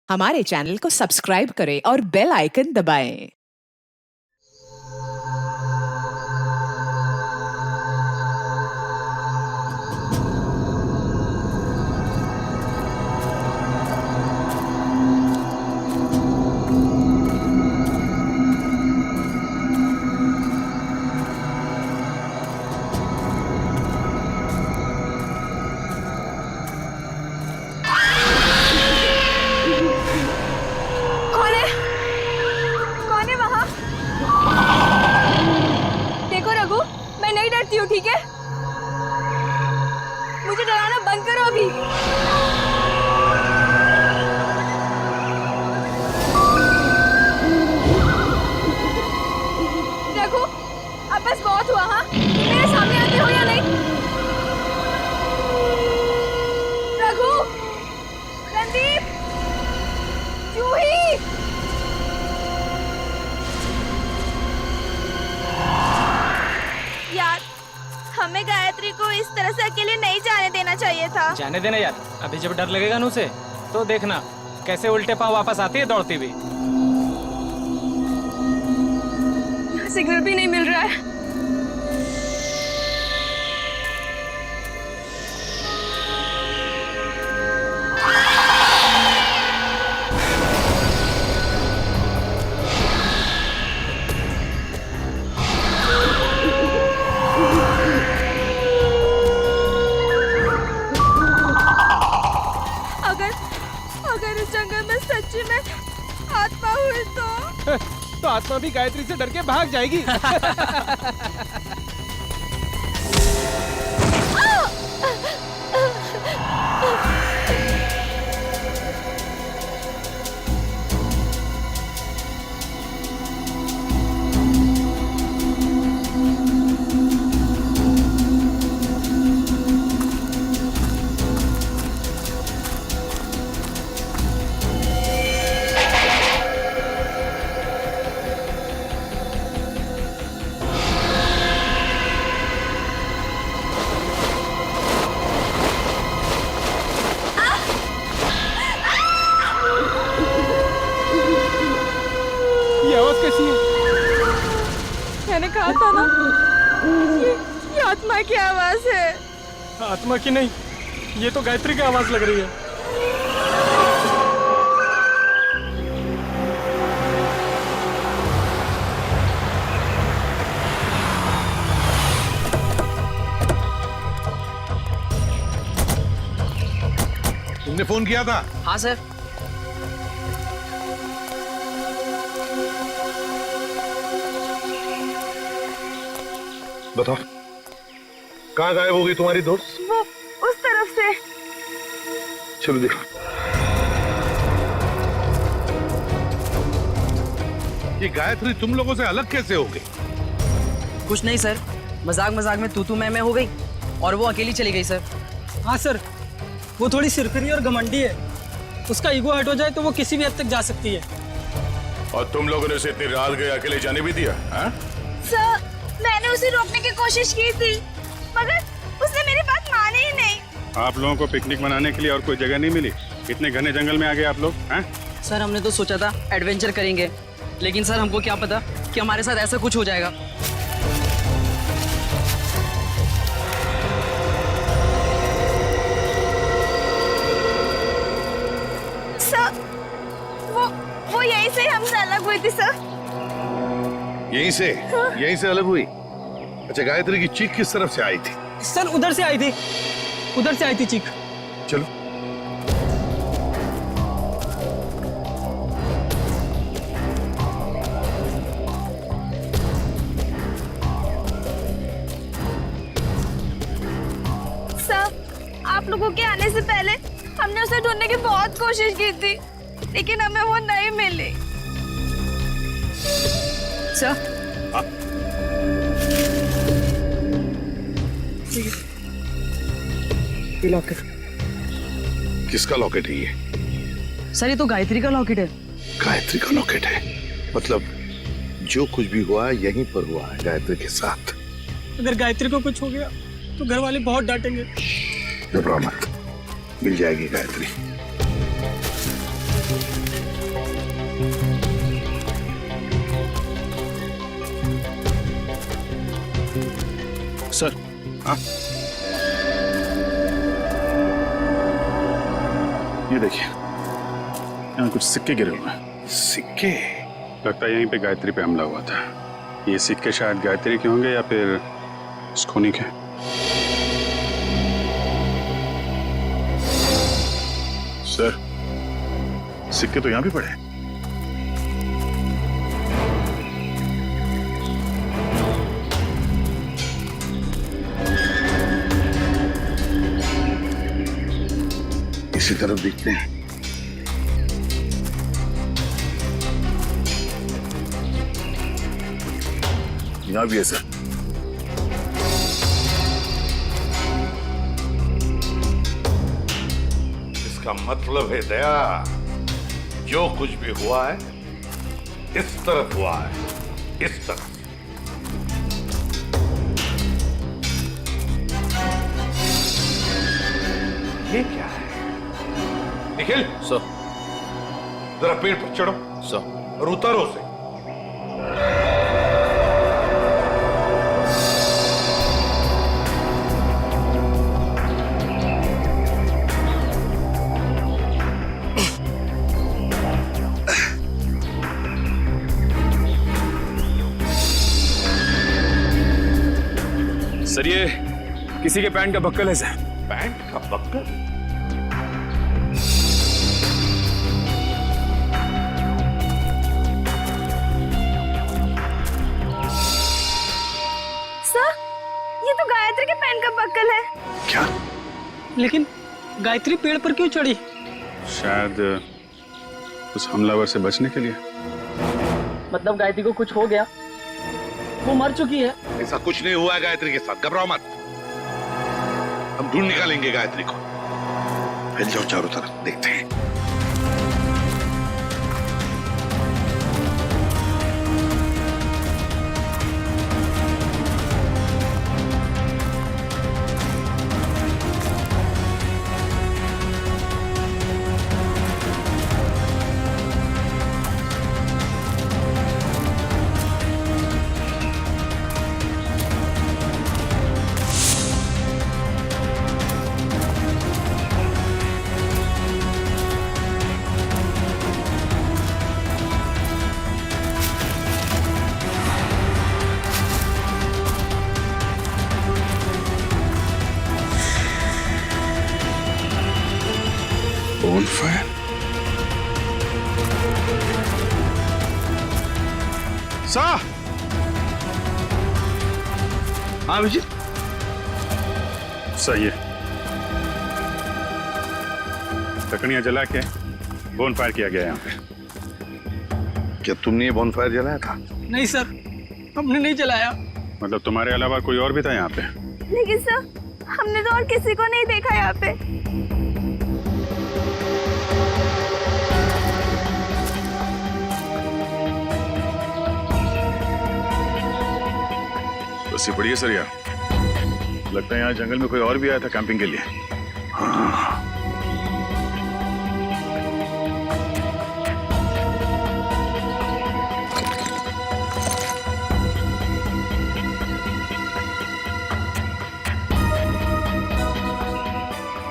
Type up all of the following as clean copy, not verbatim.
हमारे चैनल को सब्सक्राइब करें और बेल आइकन दबाएं। कौन है वहाँ? देखो रघु, मैं नहीं डरती हूँ, ठीक है? मुझे डराना बंद करो अभी। रघु, अब बस बहुत हुआ, हाँ? मेरे सामने आते हो या नहीं? रघु, रणदीप, जूही। यार, हमें गायत्री को इस तरह से अकेले नहीं जाने देना चाहिए था। जाने देना यार, अभी जब डर लगेगा ना उसे तो देखना कैसे उल्टे पाँव वापस आती है दौड़ती हुई। यहाँ सिग्नल भी नहीं मिल रहा है। अगर इस जंगल में सच्ची में आत्मा हुई तो आत्मा भी गायत्री से डर के भाग जाएगी। मैंने कहा था ना, ये आत्मा की आवाज है। आत्मा की नहीं, ये तो गायत्री की आवाज लग रही है। तुमने फोन किया था? हाँ सर। बताओ, कहाँ गायब हो गई तुम्हारी दोस्त? वो उस तरफ से। चलो देखो। ये गायत्री तुम लोगों से अलग कैसे हो गई? कुछ नहीं सर, मजाक मजाक में तू मैं हो गई और वो अकेली चली गई सर। हाँ सर, वो थोड़ी सिरफिरी और घमंडी है। उसका ईगो हट हो जाए तो वो किसी भी हद तक जा सकती है। और तुम लोगों ने उसे इतनी रात गए अकेले जाने भी दिया? सर, मैंने उसे रोकने की कोशिश की थी, मगर उसने मेरी बात मानी ही नहीं। आप लोगों को पिकनिक मनाने के लिए और कोई जगह नहीं मिली? इतने घने जंगल में आ गए आप लोग? हैं? सर, हमने तो सोचा था एडवेंचर करेंगे, लेकिन सर हमको क्या पता कि हमारे साथ ऐसा कुछ हो जाएगा। सर, वो यहीं से हमसे अलग हुई थी सर। यहीं से? हाँ? यहीं से अलग हुई? अच्छा, गायत्री की चीख किस तरफ से आई थी? सर उधर से आई थी, उधर से आई थी चीख। चलो। सर, आप लोगों के आने से पहले हमने उसे ढूंढने की बहुत कोशिश की थी, लेकिन हमें वो नहीं मिली। सर, ये लॉकेट। किसका लॉकेट है ये? सर, ये तो गायत्री का लॉकेट है। गायत्री का लॉकेट है? मतलब जो कुछ भी हुआ यहीं पर हुआ है गायत्री के साथ। अगर गायत्री को कुछ हो गया तो घर वाले बहुत डांटेंगे। घबराओ मत, मिल जाएगी गायत्री। सर। हाँ, ये देखिए, यहाँ कुछ सिक्के गिरे हुए हैं। सिक्के? लगता है यहीं पे गायत्री पे हमला हुआ था। ये सिक्के शायद गायत्री के होंगे या फिर स्कोनी के। सर, सिक्के तो यहाँ भी पड़े हैं। इसी तरफ देखते हैं। यहाँ भी है सर। इसका मतलब है दया, जो कुछ भी हुआ है इस तरफ हुआ है, इस तरफ। ये क्या है? निखिल सर। जरा पेड़ पर चढ़ो सर। और उतारो उसे। सर, ये किसी के पैंट का बक्कल है सर। पैंट का बक्कल? सर, ये तो गायत्री के पेन का बक्कल है। क्या? लेकिन गायत्री पेड़ पर क्यों चढ़ी? शायद उस हमलावर से बचने के लिए। मतलब गायत्री को कुछ हो गया, वो मर चुकी है। ऐसा कुछ नहीं हुआ है गायत्री के साथ, घबराओ मत। हम ढूंढ निकालेंगे गायत्री को। फैल जाओ चारों तरफ, देखते हैं। बोनफायर। सा हाँ विजय, सही है। लकड़ियां जला के बोनफायर किया गया यहाँ पे। क्या तुमने ये बॉनफायर जलाया था? नहीं सर, हमने नहीं जलाया। मतलब तुम्हारे अलावा कोई और भी था यहाँ पे? लेकिन सर, हमने तो और किसी को नहीं देखा यहाँ पे। बस ये बढ़िया सर। यार लगता है यहाँ जंगल में कोई और भी आया था कैंपिंग के लिए। हाँ।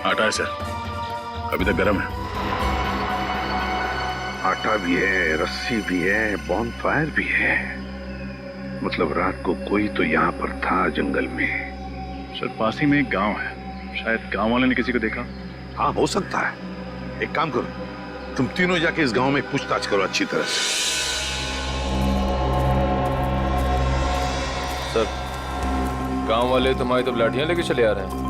आटा है सर, अभी तक गर्म है। आटा भी है, रस्सी भी है, बॉनफायर भी है। मतलब रात को कोई तो यहाँ पर था जंगल में। सर पास ही में एक गांव है, शायद गांव वाले ने किसी को देखा। हाँ हो सकता है। एक काम करो, तुम तीनों जाके इस गांव में पूछताछ करो अच्छी तरह से। सर, गांव वाले तुम्हारी तो लाठियां लेके चले आ रहे हैं।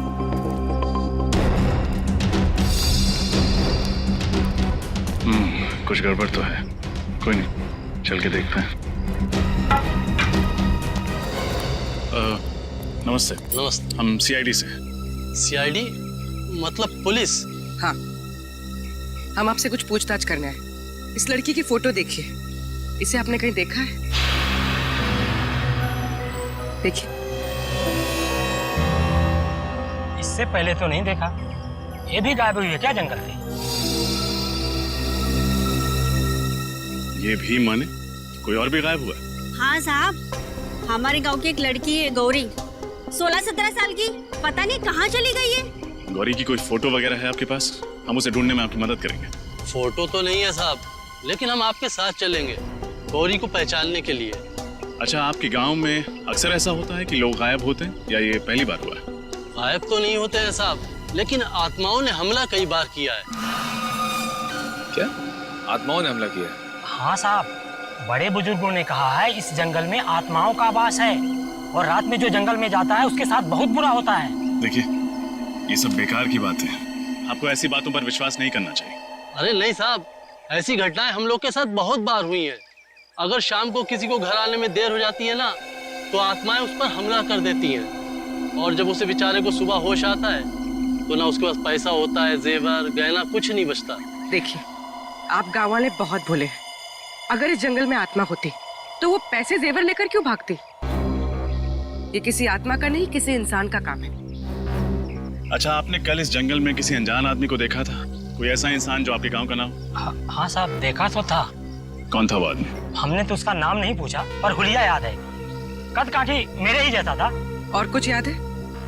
कुछ गड़बड़ तो है। कोई नहीं, चल के देखते हैं। नमस्ते। नमस्ते। हम सीआईडी से। सीआईडी मतलब पुलिस? हाँ, हम आपसे कुछ पूछताछ करना है। इस लड़की की फोटो देखिए, इसे आपने कहीं देखा है? देखिए। इससे पहले तो नहीं देखा। ये भी गायब हुई है क्या जंगल से? ये भी माने कोई और भी गायब हुआ? हाँ साहब, हमारे गांव की एक लड़की है गौरी, 16-17 साल की, पता नहीं कहाँ चली गई है। गौरी की कोई फोटो वगैरह है आपके पास? हम उसे ढूंढने में आपकी मदद करेंगे। फोटो तो नहीं है साहब, लेकिन हम आपके साथ चलेंगे गौरी को पहचानने के लिए। अच्छा, आपके गांव में अक्सर ऐसा होता है कि लोग गायब होते हैं या ये पहली बार हुआ है? गायब तो नहीं होते हैं साहब, लेकिन आत्माओं ने हमला कई बार किया है। क्या आत्माओं ने हमला किया? हाँ साहब, बड़े बुजुर्गों ने कहा है इस जंगल में आत्माओं का वास है और रात में जो जंगल में जाता है उसके साथ बहुत बुरा होता है। देखिए, ये सब बेकार की बात है, आपको ऐसी बातों पर विश्वास नहीं करना चाहिए। अरे नहीं साहब, ऐसी घटनाएं हम लोग के साथ बहुत बार हुई हैं। अगर शाम को किसी को घर आने में देर हो जाती है ना, तो आत्माएं उस पर हमला कर देती हैं। और जब उसे बेचारे को सुबह होश आता है तो ना उसके पास पैसा होता है, जेवर गहना कुछ नहीं बचता। देखिए, आप गाँव वाले बहुत भोले हैं। अगर इस जंगल में आत्मा होती तो वो पैसे जेवर लेकर क्यों भागती? ये किसी आत्मा का नहीं, किसी इंसान का काम है। अच्छा, आपने कल इस जंगल में किसी अनजान आदमी को देखा था? कोई ऐसा इंसान जो आपके गांव का नाम? हाँ साहब, देखा तो था। कौन था वो आदमी? हमने तो उसका नाम नहीं पूछा, पर हुलिया याद है। कद काठी मेरे ही जैसा था। और कुछ याद है?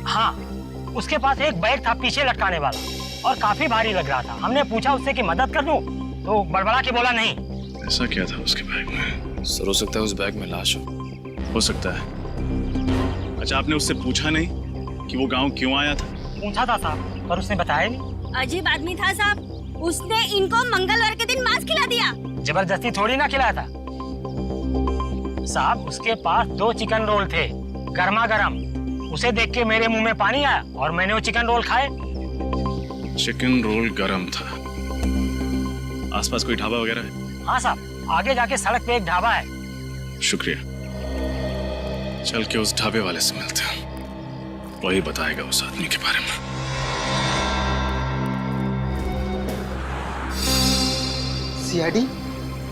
हाँ, उसके पास एक बैग था पीछे लटकाने वाला और काफी भारी लग रहा था। हमने पूछा उससे कि मदद कर दूं, तो बड़बड़ा के बोला नहीं। ऐसा क्या था उसके बैग में? सर, हो सकता है उस बैग में लाश हो सकता है। अच्छा, आपने उससे पूछा नहीं कि वो गांव क्यों आया था? पूछा था साहब, पर उसने बताया नहीं। अजीब आदमी था साहब, उसने इनको मंगलवार के दिन मांस खिला दिया। जबरदस्ती थोड़ी ना खिलाया था साहब। उसके पास 2 चिकन रोल थे, गर्मा गर्म। उसे देख के मेरे मुंह में पानी आया और मैंने वो चिकन रोल खाए। चिकन रोल गरम था। आसपास कोई ढाबा वगैरह है? हाँ साहब, आगे जाके सड़क पे एक ढाबा है। शुक्रिया। चल के उस ढाबे वाले से मिलते हैं, वही बताएगा उस आदमी के बारे में। सीआईडी?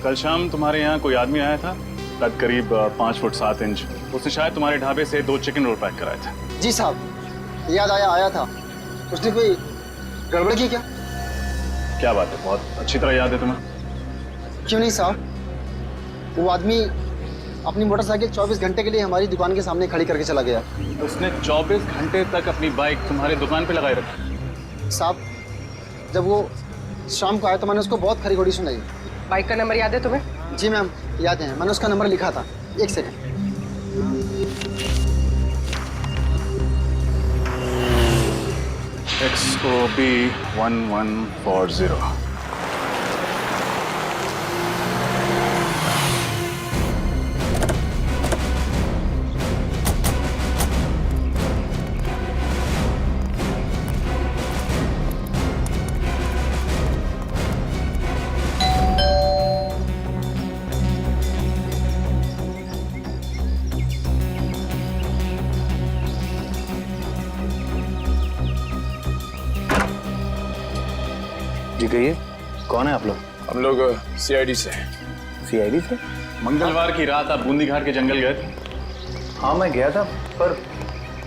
कल शाम तुम्हारे यहाँ कोई आदमी आया था, कद करीब 5 फुट 7 इंच। उसने शायद तुम्हारे ढाबे से 2 चिकन रोल पैक कराए थे। जी साहब, याद आया था। उसने कोई गड़बड़ की क्या? क्या बात है, बहुत अच्छी तरह याद है तुम्हें। क्यों नहीं साहब, वो आदमी अपनी मोटरसाइकिल 24 घंटे के लिए हमारी दुकान के सामने खड़ी करके चला गया। उसने 24 घंटे तक अपनी बाइक तुम्हारी दुकान पे लगाई रखी? साहब, जब वो शाम को आया तो मैंने उसको बहुत खरी खोटी सुनाई। बाइक का नंबर याद है तुम्हें? जी मैम, याद है, मैंने उसका नंबर लिखा था। एक सेकंड। XOB 1140। जी कहिए, कौन है आप लोग? हम लोग CID से। सीआईडी से? मंगलवार की रात आप बूंदी घाट के जंगल गए थे? हाँ मैं गया था, पर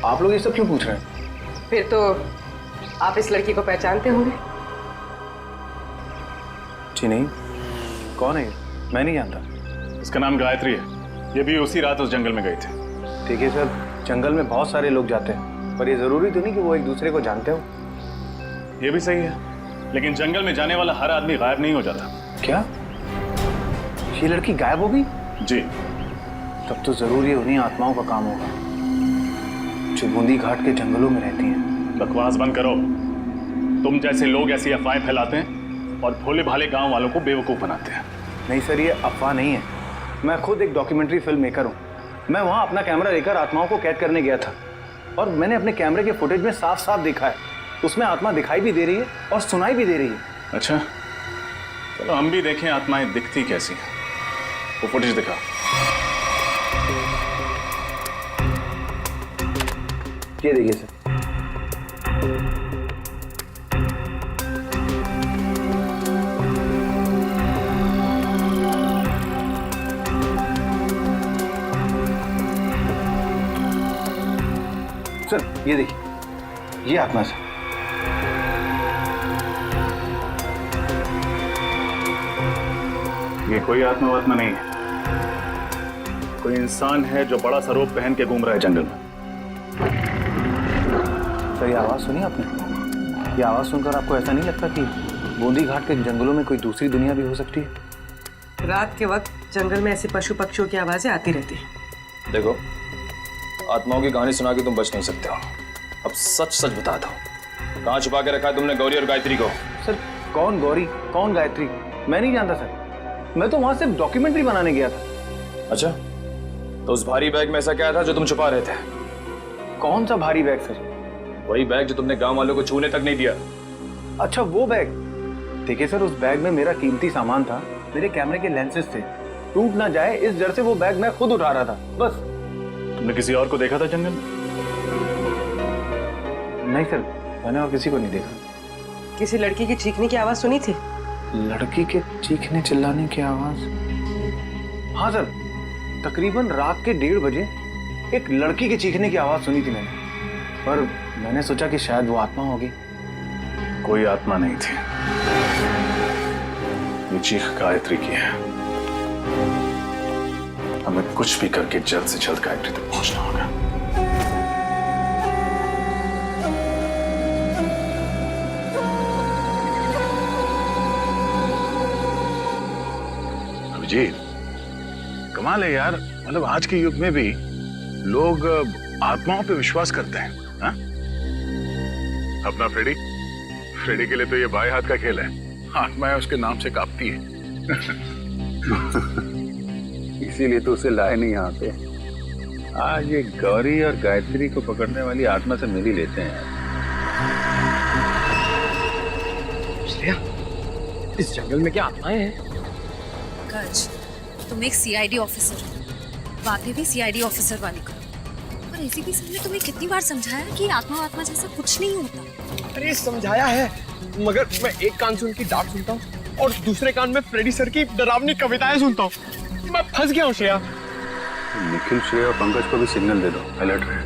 आप लोग ये सब क्यों पूछ रहे हैं? फिर तो आप इस लड़की को पहचानते होंगे। जी नहीं, कौन है ये? मैं नहीं जानता। इसका नाम गायत्री है। ये भी उसी रात उस जंगल में गई थी। देखिए सर, जंगल में बहुत सारे लोग जाते हैं, पर ये जरूरी तो नहीं कि वो एक दूसरे को जानते हो। ये भी सही है, लेकिन जंगल में जाने वाला हर आदमी गायब नहीं हो जाता। क्या ये लड़की गायब हो गई? जी। तब तो जरूर ये उन्हीं आत्माओं का काम होगा जो बूंदी घाट के जंगलों में रहती हैं। बकवास बंद करो। तुम जैसे लोग ऐसी अफवाहें फैलाते हैं और भोले भाले गांव वालों को बेवकूफ बनाते हैं। नहीं सर, ये अफवाह नहीं है। मैं खुद एक डॉक्यूमेंट्री फिल्म मेकर हूँ। मैं वहाँ अपना कैमरा लेकर आत्माओं को कैद करने गया था और मैंने अपने कैमरे के फुटेज में साफ साफ देखा है, उसमें आत्मा दिखाई भी दे रही है और सुनाई भी दे रही है। अच्छा, चलो हम भी देखें आत्माएं दिखती कैसी हैं। वो फुटेज दिखा। ये देखिए सर। सर ये देखिए, ये आत्मा सर। ये कोई आत्मा वात्मा नहीं है, कोई इंसान है जो बड़ा सा रोब पहन के घूम रहा है जंगल में। सर ये आवाज़ सुनी आपने? ये आवाज़ सुनकर आपको ऐसा नहीं लगता कि बूंदी घाट के जंगलों में कोई दूसरी दुनिया भी हो सकती है? रात के वक्त जंगल में ऐसे पशु पक्षियों की आवाजें आती रहती हैं। देखो, आत्माओं की कहानी सुना के तुम बच नहीं सकते हो। अब सच सच बता दो, कहाँ छुपा के रखा है तुमने गौरी और गायत्री को? सर कौन गौरी, कौन गायत्री, मैं नहीं जानता सर। मैं तो वहां सिर्फ डॉक्यूमेंट्री बनाने गया था। अच्छा, तो उस भारी बैग में ऐसा क्या था जो तुम छुपा रहे थे? कौन सा भारी बैग सर? वही बैग जो तुमने गांव वालों को छूने तक नहीं दिया। अच्छा वो बैग। देखिए सर, उस बैग में मेरा कीमती सामान था, मेरे कैमरे के लेंसेज थे। टूट ना जाए इस डर से वो बैग मैं खुद उठा रहा था, बस। तुमने किसी और को देखा था जंगल में? नहीं सर, मैंने और किसी को नहीं देखा। किसी लड़की की चीखने की आवाज सुनी थी? लड़की के चीखने चिल्लाने की आवाज? हाँ सर, तकरीबन रात के 1:30 बजे एक लड़की के चीखने की आवाज सुनी थी मैंने, पर मैंने सोचा कि शायद वो आत्मा होगी। कोई आत्मा नहीं थी, ये चीख गायत्री की है। हमें कुछ भी करके जल्द से जल्द गायत्री तक पहुंचना होगा। अभिजीत, कमाल है यार, मतलब आज के युग में भी लोग आत्माओं पे विश्वास करते हैं। हा? अपना फ्रेडी के लिए तो ये बाएं हाथ का खेल है, आत्माएं उसके नाम से कांपती है। इसीलिए तो उसे लाए नहीं यहाँ पे। आज ये गौरी और गायत्री को पकड़ने वाली आत्मा से मिल ही लेते हैं। श्रेया, इस जंगल में क्या आत्माएं हैं? पंकज, तुम एक सीआईडी ऑफिसर हो, बातें भी सीआईडी ऑफिसर वाली करो। और एसीपी सर ने तुम्हें कितनी बार समझाया कि आत्मा जैसा कुछ नहीं होता। अरे समझाया है, मगर मैं एक कान से उनकी डांट सुनता हूँ और दूसरे कान में फ्रेडी सर की डरावनी कविताएं सुनता हूँ। मैं फंस गया हूँ श्रेया। निखिल, श्रेया और पंकज को भी सिग्नल दे दो, अलर्ट रहे।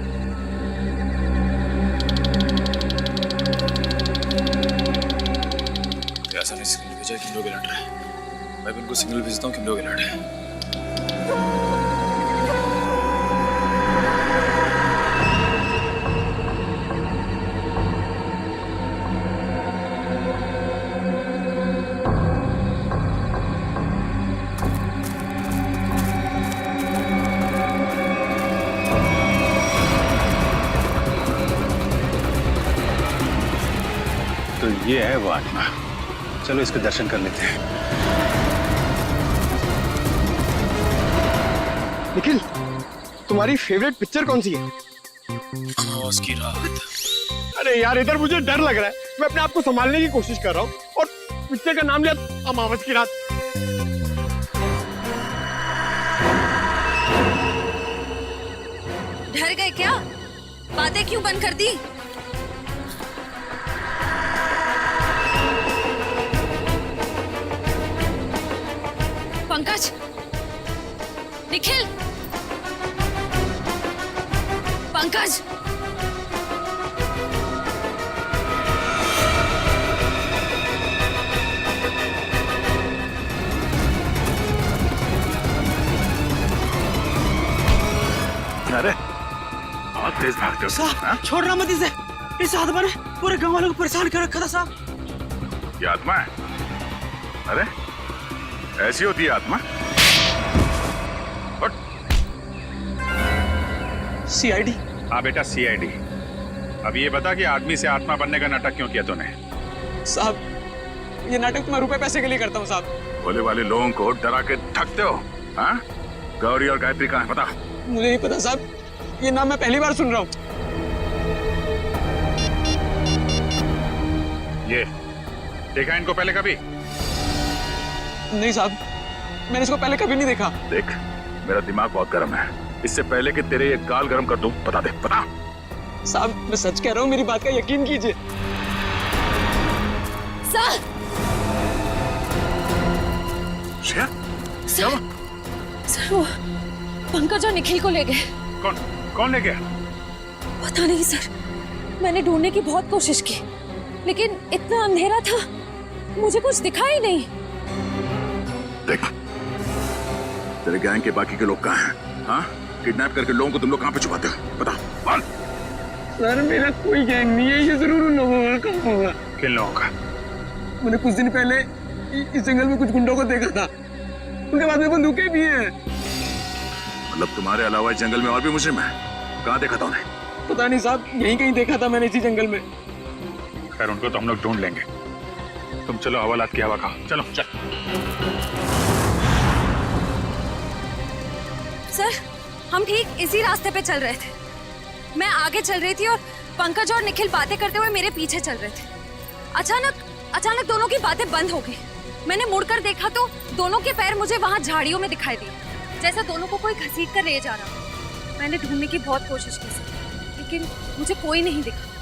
ऐसा नहीं सिग्नल भेजा कि हम लोग अलर्ट रहे। मैं भी उनको सिग्नल भेजता हूँ कि हम लोग अलर्ट हैं। तो ये है वो आत्मा, चलो इसके दर्शन कर लेते हैं। निखिल, तुम्हारी फेवरेट पिक्चर कौन सी है? आवाज की रात। अरे यार, इधर मुझे डर लग रहा है, मैं अपने आप को संभालने की कोशिश कर रहा हूँ और पिक्चर का नाम लिया अमावस की रात। डर गए क्या? बातें क्यों बंद कर दी? पंकज, निखिल, पंकज, अरे बहुत तेज भागते हो। हाँ? छोड़ना मत इसे। इस आत्मा ने पूरे गांव वालों को परेशान कर रखा था साहब। ये आत्मा है? अरे ऐसी होती है आत्मा? सीआईडी। हाँ बेटा, सीआईडी। अब ये बता कि आदमी से आत्मा बनने का नाटक क्यों किया तूने? साहब, ये नाटक मैं रुपए पैसे के लिए करता हूँ साहब। भोले वाले लोगों को डरा के थकते हो। हाँ? गौरी और गायत्री कहाँ है पता? मुझे नहीं पता साहब, ये नाम मैं पहली बार सुन रहा हूँ। ये देखा इनको पहले कभी? नहीं साहब, मैंने इसको पहले कभी नहीं देखा। देख, मेरा दिमाग बहुत गर्म है, इससे पहले कि तेरे ये गाल गर्म कर दूं, बता दे, बता। साहब, मैं सच कह रहा हूँ, मेरी बात का यकीन कीजिए। सर, श्रेया, सर वो पंकज और निखिल को ले गए। कौन ले गया? पता नहीं सर, मैंने ढूंढने की बहुत कोशिश की, लेकिन इतना अंधेरा था, मुझे कुछ दिखा ही नहीं। देख, तेरे गैंग के बाकी के लोग कहाँ हैं? हाँ? किडनैप करके लोगों को तुम लोग कहाँ पे छुपाते हो? बता, बोल। सर मेरा कोई गैंग नहीं है, ये जरूर उन लोगों का काम होगा। किन लोगों का? मैंने कुछ दिन पहले इस जंगल में कुछ गुंडों को देखा था, उनके बाद में बंदूकें भी हैं। मतलब तुम्हारे अलावा इस जंगल में और भी मुजरिम है? कहाँ देखा था उन्हें? पता नहीं साहब, यहीं कहीं देखा था मैंने इसी जंगल में। खैर उनको तो हम लोग ढूंढ लेंगे। तुम चलो हवालात की हवा खाओ। चलो चल। सर हम ठीक इसी रास्ते पे चल रहे थे। मैं आगे चल रही थी और पंकज और निखिल बातें करते हुए मेरे पीछे चल रहे थे। अचानक दोनों की बातें बंद हो गई। मैंने मुड़कर देखा तो दोनों के पैर मुझे वहां झाड़ियों में दिखाई दिए, जैसे दोनों को कोई घसीट कर ले जा रहा। मैंने ढूंढने की बहुत कोशिश की सर, लेकिन मुझे कोई नहीं दिखा।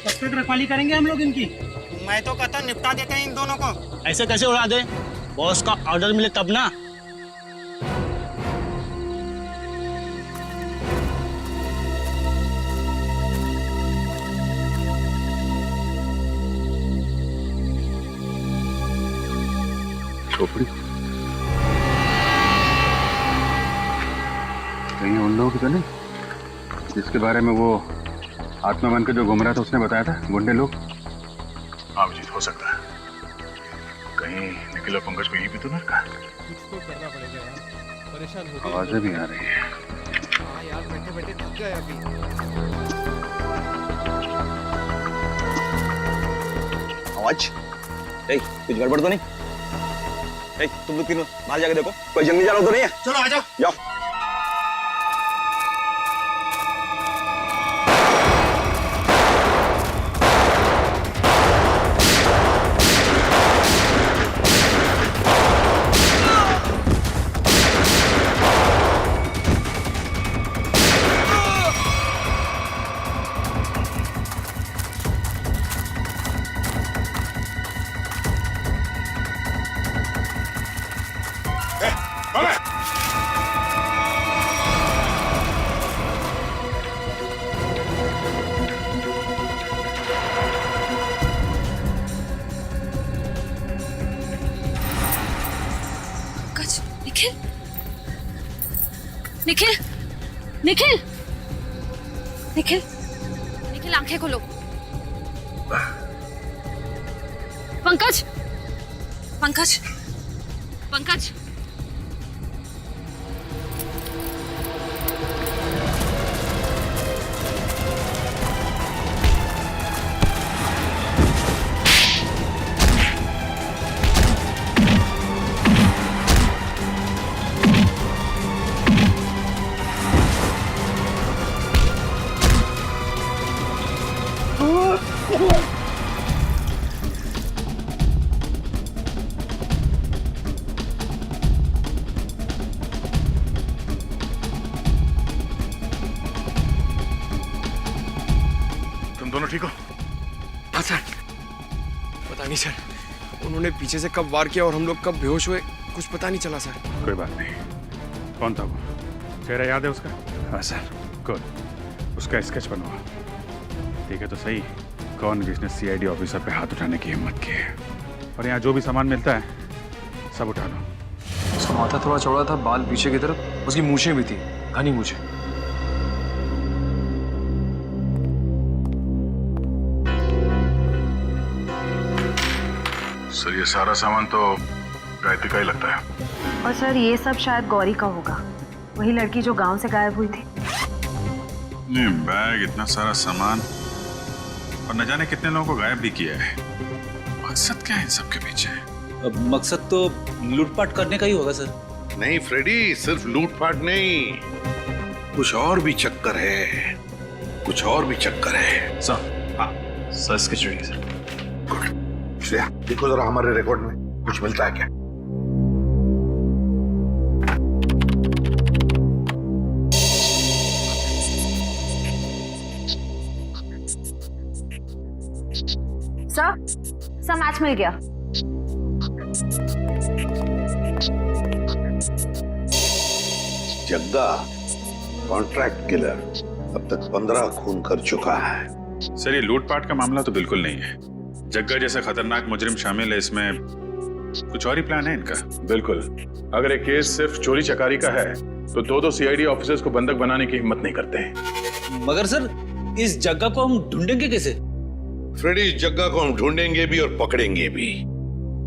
कब तक रखवाली करेंगे हम लोग इनकी? मैं तो कहता निपटा देते हैं इन दोनों को। ऐसे कैसे उड़ा दे? बॉस का ऑर्डर मिले तब ना। खोपड़ी कहीं उन लोगों की तो नहीं जिसके बारे में वो आत्मा बन के जो घूम रहा था उसने बताया था, गुंडे लोग? हाँ अभिजीत, हो सकता है कहीं निखिल और पंकज को यहीं भी तो नहीं रखा। कुछ तो करना पड़ेगा यार, परेशान हो गए। आवाजें भी आ रही है। हाँ यार, बैठे बैठे थक गए अभी। आवाज? कुछ गड़बड़ तो नहीं? तुम लोग तीनों बाहर जाके देखो, कोई जंगली जानवर तो नहीं है? चलो आ जाओ। जाओ। निखिल, निखिल, निखिल, निखिल आंखें खोलो। पंकज, पंकज, पंकज। दोनों ठीक हो? हाँ सर। पता नहीं सर, उन्होंने पीछे से कब वार किया और हम लोग कब बेहोश हुए, कुछ पता नहीं चला सर। कोई बात नहीं। कौन था वो? चेहरा याद है उसका? हाँ सर। गुड, उसका स्केच बनवा। ठीक है तो सही, कौन जिसने सीआईडी ऑफिसर पे हाथ उठाने की हिम्मत की है। और यहाँ जो भी सामान मिलता है सब उठा लो। उसका माथा थोड़ा चौड़ा था, बाल पीछे की तरफ, उसकी मूछें भी थी, घनी मूछें। सर ये सारा सामान तो गायत्री का ही लगता है। और सर ये सब शायद गौरी का होगा, वही लड़की जो गांव से गायब हुई थी। नहीं, बैग, इतना सारा सामान और न जाने कितने लोगों को गायब भी किया है। मकसद क्या है इन सब के पीछे? मकसद तो लूटपाट करने का ही होगा सर। नहीं फ्रेडी, सिर्फ लूटपाट नहीं, कुछ और भी चक्कर है, कुछ और भी चक्कर है। सर, हाँ sir, sketch ready sir. Good. Shreya देखो जरा हमारे रिकॉर्ड में कुछ मिलता है क्या? सर मैच मिल गया। जग्गा, कॉन्ट्रैक्ट किलर अब तक 15 खून कर चुका है। सर ये लूटपाट का मामला तो बिल्कुल नहीं है। जग्गा जैसा खतरनाक मुजरिम शामिल है इसमें, कुछ और ही प्लान है इनका। बिल्कुल, अगर एक केस सिर्फ चोरी चकारी का है तो दो सीआईडी ऑफिसर्स को बंधक बनाने की हिम्मत नहीं करते। मगर सर इस जग्गा को हम ढूंढेंगे कैसे? फ्रेडी, इस जग्गा को हम ढूंढेंगे भी और पकड़ेंगे भी।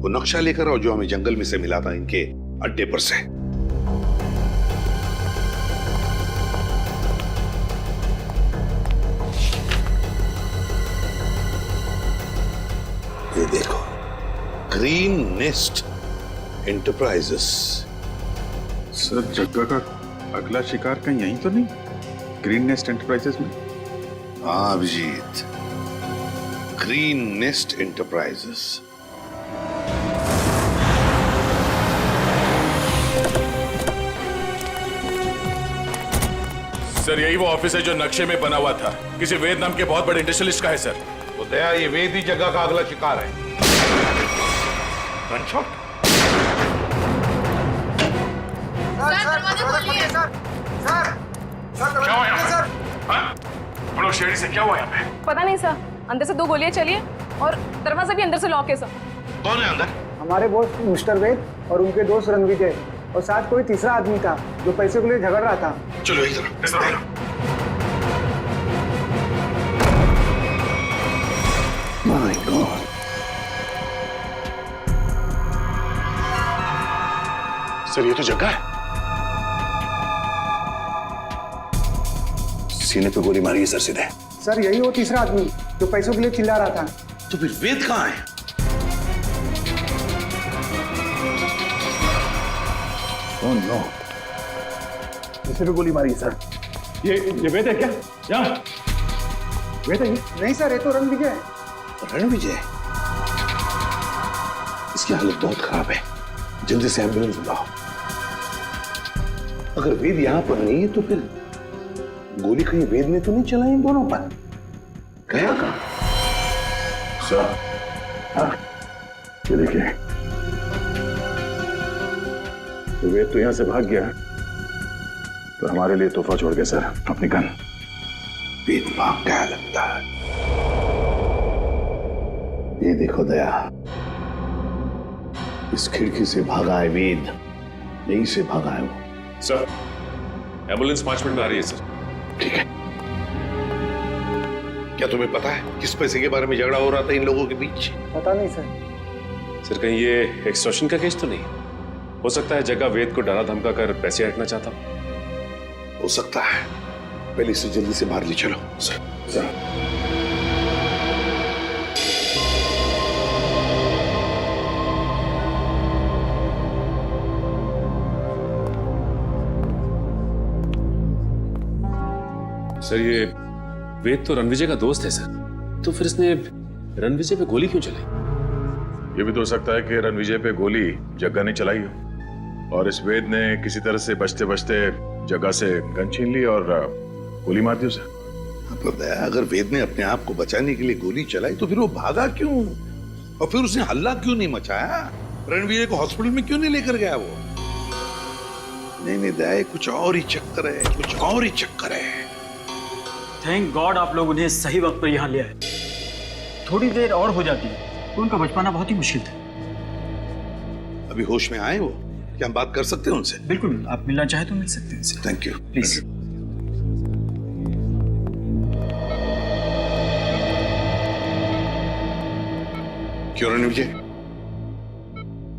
वो नक्शा लेकर आओ जो हमें जंगल में से मिला था इनके अड्डे पर से। ये देखो, ग्रीन नेस्ट एंटरप्राइजेस। सर जग्गा का अगला शिकार कहीं यहीं तो नहीं, ग्रीन नेस्ट एंटरप्राइजेस में? हाँ Abhijit, green nest enterprises. Sir यही वो ऑफिस है जो नक्शे में बना हुआ था, किसी वेद नाम के बहुत बड़े इंडस्ट्रियलिस्ट का है सर। वो दया, ये वेद ही जगह का अगला शिकार है। गनशॉट। क्या हुआ यहाँ पे? हाँ? हम लोग शेरी से क्या हुआ यहाँ पे? पता नहीं सर, अंदर से 2 गोलियां चली है और दरवाजा भी अंदर से लॉक है सर। कौन है अंदर? हमारे बॉस मिस्टर वेद और उनके दोस्त रणविजय, और साथ कोई तीसरा आदमी था जो पैसे के लिए झगड़ रहा था। चलो इधर। माय गॉड, सर ये तो जग्गा है। सीने पे गोली मारी है सर सीधे। सर यही वो तीसरा आदमी जो पैसों के लिए चिल्ला रहा था। तो फिर वेद कहाँ है? ओह नो, इसे भी गोली मारी है सर। ये वेद है क्या? यहाँ वेद है ये? नहीं सर, ये तो रणविजय है। रणविजय? इसकी हालत बहुत खराब है, जल्दी से एम्बुलेंस बुलाओ। अगर वेद यहाँ पर नहीं है तो फिर गोली कहीं वेद ने तो नहीं चलाई इन दोनों पर? गया कहाँ? सर हाँ, ये देखिए, तो वेद तो यहां से भाग गया तो हमारे लिए तोहफा छोड़ गया सर, अपनी गन। वेद भाग गया लगता है। ये देखो दया, इस खिड़की से भागा है वेद, यहीं से भागा है वो। सर एम्बुलेंस 5 मिनट में आ रही है सर। ठीक है। क्या तुम्हें पता है किस पैसे के बारे में झगड़ा हो रहा था इन लोगों के बीच? पता नहीं सर। सर कहीं ये एक्सटॉर्शन का केस तो नहीं? हो सकता है जगह वेद को डरा धमका कर पैसे हटना चाहता। हो सकता है, पहले इसे जल्दी से बाहर ले चलो। सर सर ये वेद तो रणविजय का दोस्त है सर, तो फिर इसने रणविजय पे गोली क्यों चलाई? ये भी तो हो सकता है कि रणविजय पे गोली जग्गा ने चलाई हो और इस वेद ने किसी तरह से बचते बचते जग्गा से गन छीन ली और गोली मार दी उसे। अगर वेद ने अपने आप को बचाने के लिए गोली चलाई तो फिर वो भागा क्यों और फिर उसने हल्ला क्यों नहीं मचाया? रणविजय को हॉस्पिटल में क्यों नहीं लेकर गया वो? नहीं दया, कुछ और ही चक्कर है, कुछ और ही चक्कर है। थैंक गॉड आप लोग उन्हें सही वक्त पर यहाँ ले आए। थोड़ी देर और हो जाती तो उनका बच पाना बहुत ही मुश्किल था। अभी होश में आए वो? क्या हम बात कर सकते हैं उनसे? बिल्कुल, आप मिलना चाहे तो मिल सकते हैं उनसे। Thank you. प्लीज। क्यों रणविजय,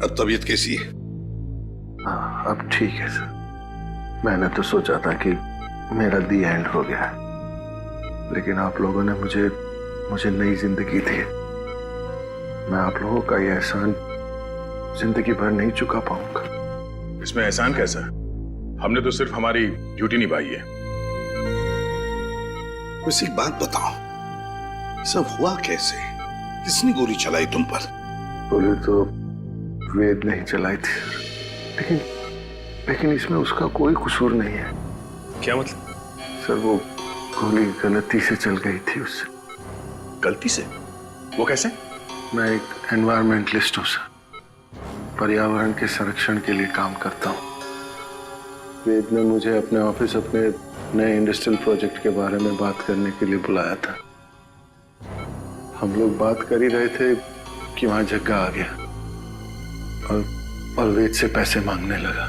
अब तबीयत कैसी है? हाँ अब ठीक है सर। मैंने तो सोचा था कि मेरा दी एंड हो गया, लेकिन आप लोगों ने मुझे नई जिंदगी दी। मैं आप लोगों का ये एहसान जिंदगी भर नहीं चुका पाऊंगा। इसमें एहसान कैसा? हमने तो सिर्फ हमारी ड्यूटी निभाई है। वैसे एक बात बताओ, सब हुआ कैसे? किसने गोली चलाई तुम पर? गोली तो वेद नहीं चलाई थी, लेकिन इसमें उसका कोई कसूर नहीं है। क्या मतलब? सर वो गोली गलती से चल गई थी उससे। गलती से? वो कैसे? मैं एक एनवायरमेंटलिस्ट हूँ सर, पर्यावरण के संरक्षण के लिए काम करता हूँ। वेद ने मुझे अपने ऑफिस अपने नए इंडस्ट्रियल प्रोजेक्ट के बारे में बात करने के लिए बुलाया था। हम लोग बात कर ही रहे थे कि वहां जग्गा आ गया और वेद से पैसे मांगने लगा।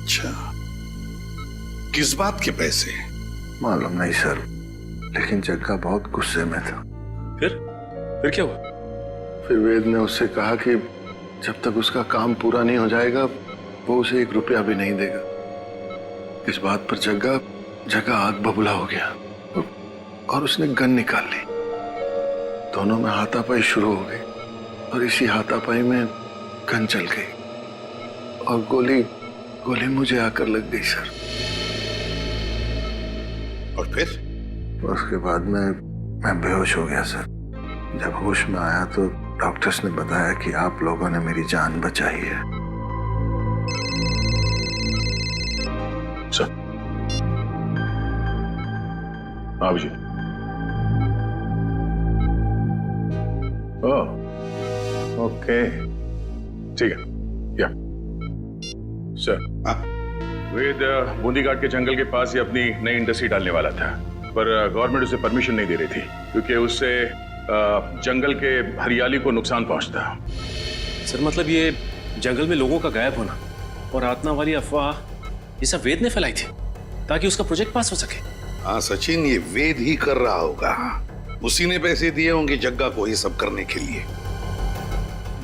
अच्छा, किस बात के पैसे? मालूम नहीं सर, लेकिन जग्गा बहुत गुस्से में था। फिर क्या हुआ? फिर वेद ने उससे कहा कि जब तक उसका काम पूरा नहीं हो जाएगा वो उसे 1 रुपया भी नहीं देगा। इस बात पर जग्गा आग बबूला हो गया और उसने गन निकाल ली। दोनों में हाथापाई शुरू हो गई और इसी हाथापाई में गन चल गई और गोली मुझे आकर लग गई सर। और फिर? उसके बाद मैं बेहोश हो गया सर। जब होश में आया तो डॉक्टर्स ने बताया कि आप लोगों ने मेरी जान बचाई है। सर आप जी। ओके ठीक है। या सर, वेद बूंदी घाट के जंगल के पास ही अपनी नई इंडस्ट्री डालने वाला था, पर गवर्नमेंट उसे परमिशन नहीं दे रही थी क्योंकि उससे जंगल के हरियाली को नुकसान पहुंचता। सर मतलब ये जंगल में लोगों का गायब होना और आत्मा वाली अफवाह ये सब वेद ने फैलाई थी ताकि उसका प्रोजेक्ट पास हो सके। हाँ सचिन, ये वेद ही कर रहा होगा। उसी ने पैसे दिए होंगे जग्गा को ये सब करने के लिए।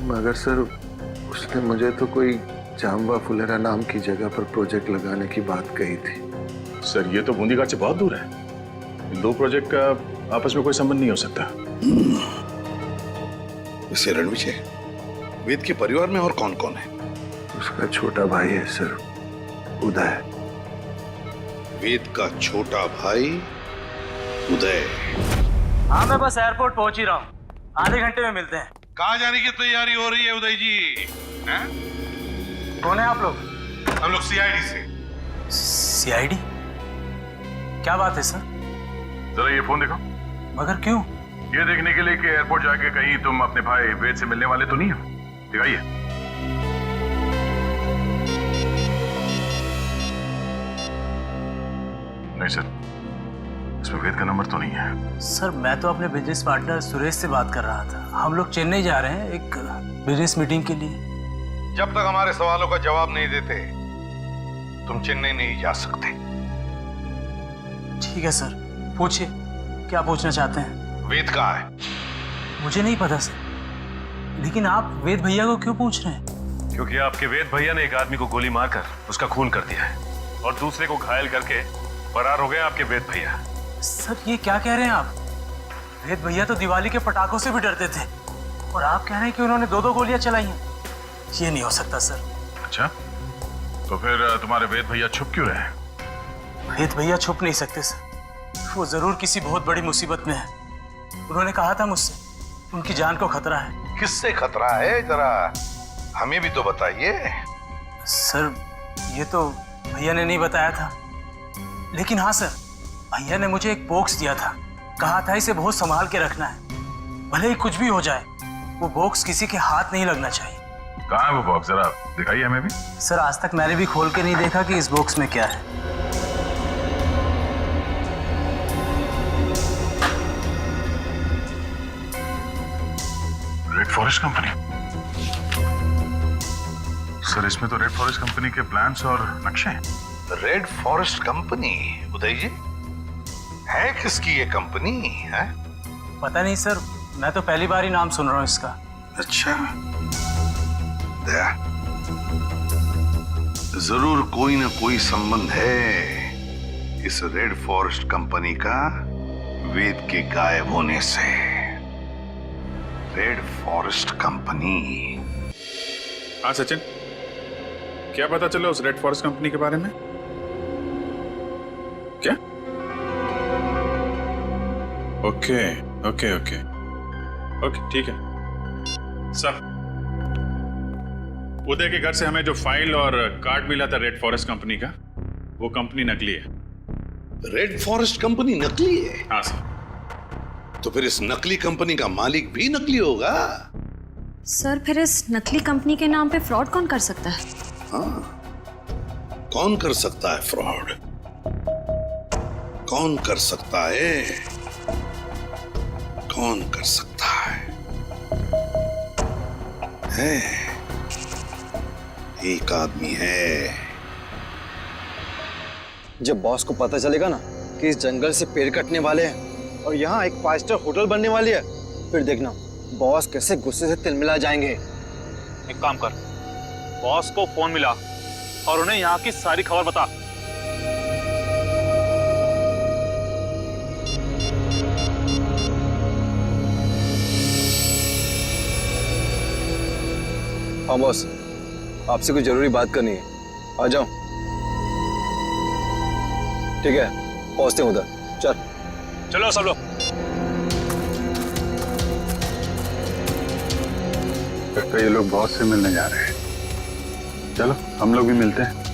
मगर सर उसने मुझे तो कोई जाम्बा फुलेरा नाम की जगह पर प्रोजेक्ट लगाने की बात कही थी। सर ये तो बूंदी घाट से बहुत दूर है। इन 2 प्रोजेक्ट का आपस में कोई संबंध नहीं हो सकता। वैसे रणविजय, वेद के परिवार में और कौन कौन है? उसका छोटा भाई है सर, उदय। वेद का छोटा भाई उदय। हाँ मैं बस एयरपोर्ट पहुंच ही रहा हूँ, आधे घंटे में मिलते हैं। कहाँ जाने की तैयारी हो रही है उदय जी? हैं? कौन है आप लोग? हम लोग सीआईडी से। सीआईडी? क्या बात है सर? जरा ये फोन देखो। मगर क्यों? ये देखने के लिए कि एयरपोर्ट जाके कहीं तुम अपने भाई वेद से मिलने वाले तो नहीं हो। दिखाइए। नहीं सर, इसमें वेद का नंबर तो नहीं है। सर मैं तो अपने बिजनेस पार्टनर सुरेश से बात कर रहा था। हम लोग चेन्नई जा रहे हैं एक बिजनेस मीटिंग के लिए। जब तक हमारे सवालों का जवाब नहीं देते तुम चेन्नई नहीं जा सकते। ठीक है सर, पूछिए क्या पूछना चाहते हैं। वेद कहाँ है? मुझे नहीं पता सर, लेकिन आप वेद भैया को क्यों पूछ रहे हैं? क्योंकि आपके वेद भैया ने एक आदमी को गोली मारकर उसका खून कर दिया है और दूसरे को घायल करके फरार हो गए आपके वेद भैया। सर ये क्या कह रहे हैं आप? वेद भैया तो दिवाली के पटाखों से भी डरते थे और आप कह रहे हैं कि उन्होंने 2-2 गोलियां चलाई हैं। ये नहीं हो सकता सर। अच्छा, तो फिर तुम्हारे वेद भैया छुप क्यों रहे? वेद भैया छुप नहीं सकते सर, वो जरूर किसी बहुत बड़ी मुसीबत में है। उन्होंने कहा था मुझसे उनकी जान को खतरा है। किससे खतरा है, जरा हमें भी तो बताइए। सर ये तो भैया ने नहीं बताया था, लेकिन हाँ सर भैया ने मुझे एक बॉक्स दिया था, कहा था इसे बहुत संभाल के रखना है, भले ही कुछ भी हो जाए वो बॉक्स किसी के हाथ नहीं लगना चाहिए। कहाँ है वो बॉक्स, जरा दिखाइए हमें भी। सर आज तक मैंने भी खोल के नहीं देखा कि इस बॉक्स में क्या है। Red forest company? सर इसमें तो रेड फॉरेस्ट कंपनी के प्लान्स और नक्शे हैं। Red forest company? Uday ji, है किसकी ये कंपनी है? पता नहीं सर, मैं तो पहली बार ही नाम सुन रहा हूँ इसका। अच्छा, दया, जरूर कोई ना कोई संबंध है इस रेड फॉरेस्ट कंपनी का वेद के गायब होने से। Red forest company. हाँ सचिन, क्या पता चला उस रेड फॉरेस्ट कंपनी के बारे में? क्या? ओके ओके ओके ओके ठीक है। सर, उदय के घर से हमें जो फाइल और कार्ड मिला था रेड फॉरेस्ट कंपनी का, वो कंपनी नकली है। रेड फॉरेस्ट कंपनी नकली है? हाँ सर। तो फिर इस नकली कंपनी का मालिक भी नकली होगा। सर फिर इस नकली कंपनी के नाम पे फ्रॉड कौन कर सकता है? हाँ, कौन कर सकता है फ्रॉड? कौन कर सकता है? कौन कर सकता है? एक आदमी है। जब बॉस को पता चलेगा ना कि इस जंगल से पेड़ कटने वाले हैं और यहाँ एक 5 स्टार होटल बनने वाली है, फिर देखना बॉस कैसे गुस्से से तिलमिला जाएंगे। एक काम कर, बॉस को फोन मिला और उन्हें यहाँ की सारी खबर बता। हाँ बॉस, आपसे कुछ जरूरी बात करनी है, आ जाओ। ठीक है, पहुंचते हैं उधर। चलो सब लोग। तो ये लोग बॉस से मिलने जा रहे हैं, चलो हम लोग भी मिलते हैं।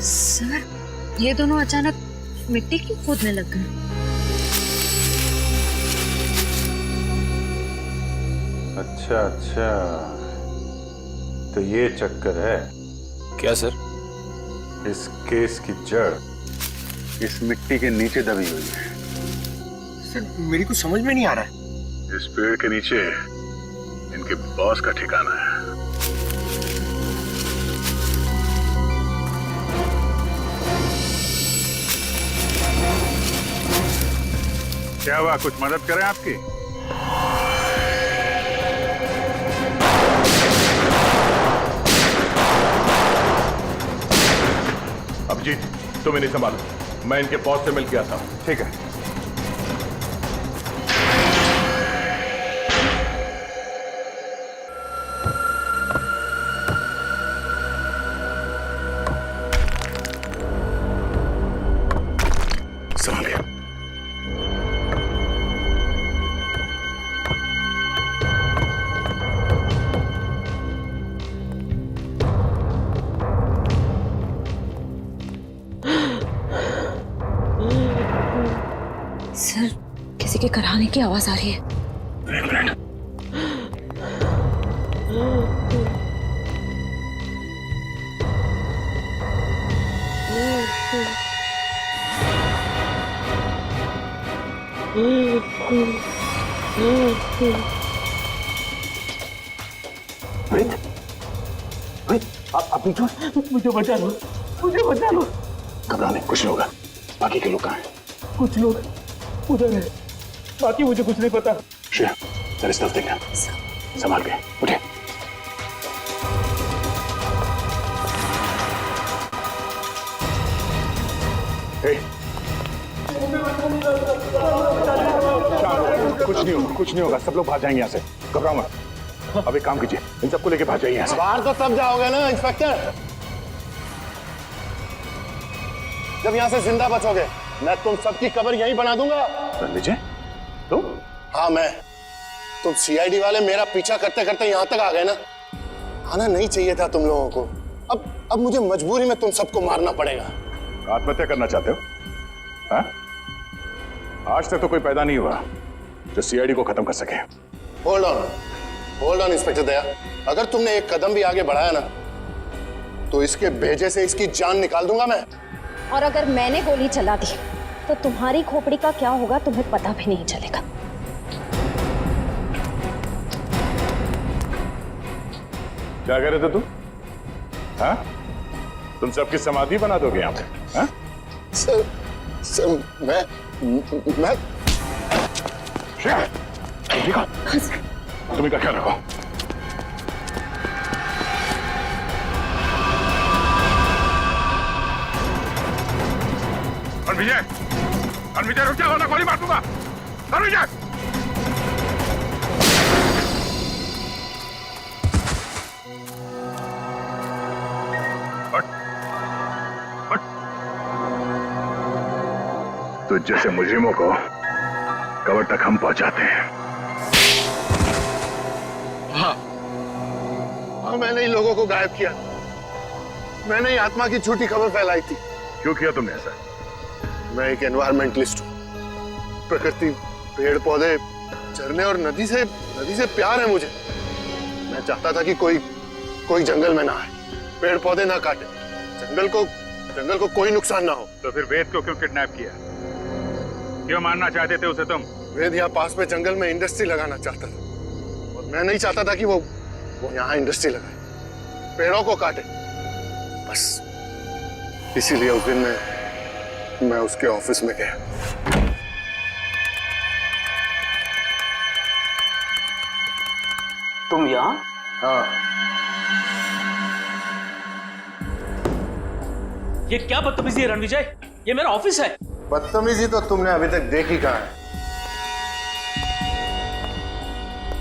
सर, ये दोनों अचानक मिट्टी क्यों खोदने लग गए? अच्छा, तो ये चक्कर है क्या सर? इस केस की जड़ इस मिट्टी के नीचे दबी हुई है। सर, मेरी कुछ समझ में नहीं आ रहा है। इस पेड़ के नीचे इनके बॉस का ठिकाना है। क्या हुआ, कुछ मदद करें आपकी? अभिजीत, तुम इन्हें संभालो, मैं इनके बॉस से मिल के आता हूं। ठीक है। संभालिए। सर, किसी के कराने की आवाज आ रही है। एक मिनट। आप जो मुझे बचा लो, मुझे बचा लो। घबराने कुछ नहीं होगा। बाकी के लोग कहाँ हैं? कुछ लोग उधर है, बाकी मुझे कुछ नहीं पता। श्रेया, जरा इस तरफ देखना, संभाल के उठे। कुछ नहीं होगा, सब लोग भाग जाएंगे यहाँ से, घबराओ मत। अब एक काम कीजिए, इन सबको लेके भाग जाइए यहाँ से। बाहर तो तब जाओगे ना इंस्पेक्टर, जब यहाँ से जिंदा बचोगे। मैं तुम सबकी कब्र यहीं बना दूंगा। विजय, तुम? हाँ मैं। तुम सीआईडी वाले मेरा पीछा करते करते यहाँ तक आ गए ना। आना नहीं चाहिए था तुम लोगों को। अब मुझे मजबूरी में तुम सबको मारना पड़ेगा। आत्महत्या करना चाहते हो? हाँ? आज तक तो कोई पैदा नहीं हुआ जो सीआईडी को खत्म कर सके। होल्ड ऑन इंस्पेक्टर दया, अगर तुमने एक कदम भी आगे बढ़ाया ना तो इसके भेजे से इसकी जान निकाल दूंगा मैं। और अगर मैंने गोली चला दी तो तुम्हारी खोपड़ी का क्या होगा तुम्हें पता भी नहीं चलेगा। क्या कह रहे थे तुम? हाँ? तुम सबकी समाधि बना दोगे यहाँ पे? हाँ? सर मैं ठीक है, तुम इनका ख्याल रखो। विजय रुक जाओ, गोली मार दूंगा। विजय, तो जैसे मुजरिमों को कब्र तक हम पहुंचाते हैं। हाँ, मैंने इन लोगों को गायब किया। मैंने ही आत्मा की झूठी खबर फैलाई थी। क्यों किया तुमने ऐसा? मैं एक एनवायरमेंटलिस्ट हूँ। प्रकृति, पेड़ पौधे, झरने और नदी से प्यार है मुझे। मैं चाहता था कि कोई जंगल में ना आए, पेड़ पौधे ना काटे, जंगल को कोई नुकसान ना हो। तो फिर वेद को क्यों किडनैप किया? क्यों मारना चाहते थे उसे तुम? वेद यहाँ पास में जंगल में इंडस्ट्री लगाना चाहता था और मैं नहीं चाहता था कि वो यहाँ इंडस्ट्री लगाए, पेड़ों को काटे। बस इसीलिए उस दिन मैं उसके ऑफिस में गया। तुम यहाँ? हाँ। ये क्या बदतमीजी है रणविजय? ये मेरा ऑफिस है। बदतमीजी तो तुमने अभी तक देखी कहाँ है?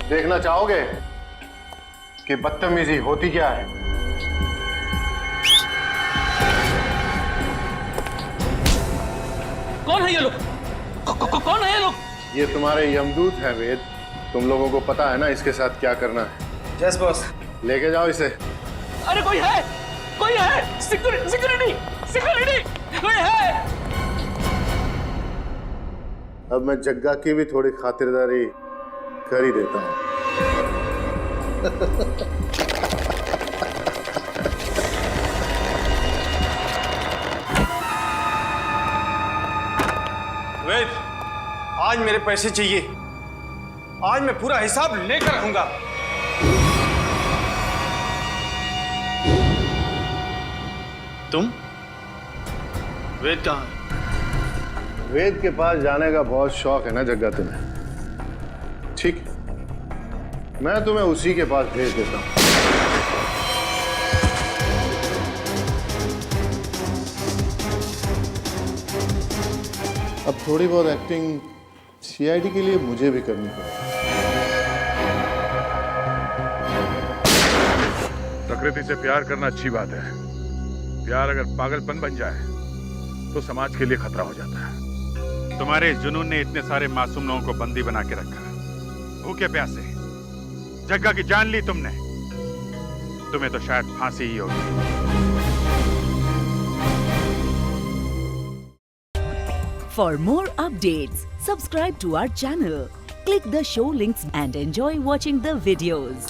देखना चाहोगे कि बदतमीजी होती क्या है? कौन है ये लोग? कौन है ये लोग? ये तुम्हारे यमदूत हैं वेद। तुम लोगों को पता है ना इसके साथ क्या करना है? Yes boss. लेके जाओ इसे। अरे कोई है सिक्योरिटी कोई है? अब मैं जग्गा की भी थोड़ी खातिरदारी कर ही देता हूँ। वेद, आज मेरे पैसे चाहिए। आज मैं पूरा हिसाब लेकर रहूंगा। तुम? वेद कहाँ है? वेद के पास जाने का बहुत शौक है ना जग्गा तुम्हें? ठीक है, मैं तुम्हें उसी के पास भेज देता हूँ। अब थोड़ी बहुत एक्टिंग सीआईडी के लिए मुझे भी करनी पड़ेगी। प्रकृति से प्यार करना अच्छी बात है। प्यार अगर पागलपन बन जाए तो समाज के लिए खतरा हो जाता है। तुम्हारे इस जुनून ने इतने सारे मासूम लोगों को बंदी बना के रखा। भूखे प्यासे जग्गा की जान ली तुमने। तुम्हें तो शायद फांसी ही होगी। For more updates, subscribe to our channel, click the show links and enjoy watching the videos.